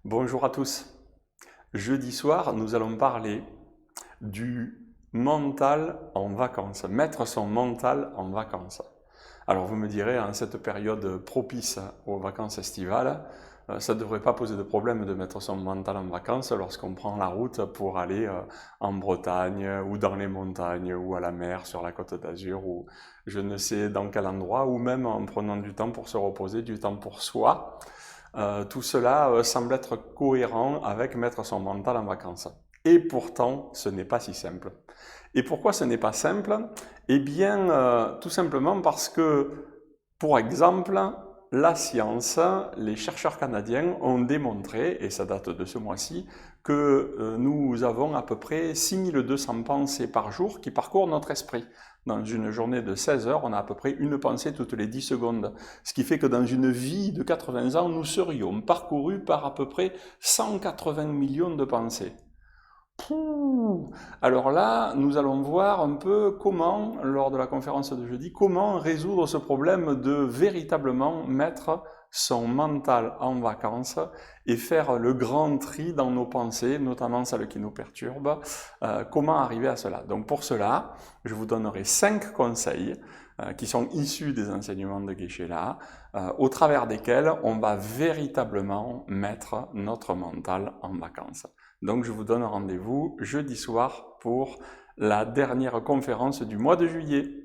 Bonjour à tous. Jeudi soir, nous allons parler du mental en vacances, mettre son mental en vacances. Alors vous me direz, en cette période propice aux vacances estivales, ça ne devrait pas poser de problème de mettre son mental en vacances lorsqu'on prend la route pour aller en Bretagne ou dans les montagnes ou à la mer sur la Côte d'Azur ou je ne sais dans quel endroit ou même en prenant du temps pour se reposer, du temps pour soi. Tout cela semble être cohérent avec mettre son mental en vacances. Et pourtant, ce n'est pas si simple. Et pourquoi ce n'est pas simple? Eh bien, tout simplement parce que, pour exemple, la science, les chercheurs canadiens ont démontré, et ça date de ce mois-ci, que nous avons à peu près 6200 pensées par jour qui parcourent notre esprit. Dans une journée de 16 heures, on a à peu près une pensée toutes les 10 secondes. Ce qui fait que dans une vie de 80 ans, nous serions parcourus par à peu près 180 millions de pensées. Pouh. Alors là, nous allons voir un peu comment, lors de la conférence de jeudi, comment résoudre ce problème de véritablement mettre son mental en vacances et faire le grand tri dans nos pensées, notamment celles qui nous perturbent. Comment arriver à cela? Donc pour cela, je vous donnerai 5 conseils qui sont issus des enseignements de Geshe-la, au travers desquels on va véritablement mettre notre mental en vacances. Donc je vous donne rendez-vous jeudi soir pour la dernière conférence du mois de juillet.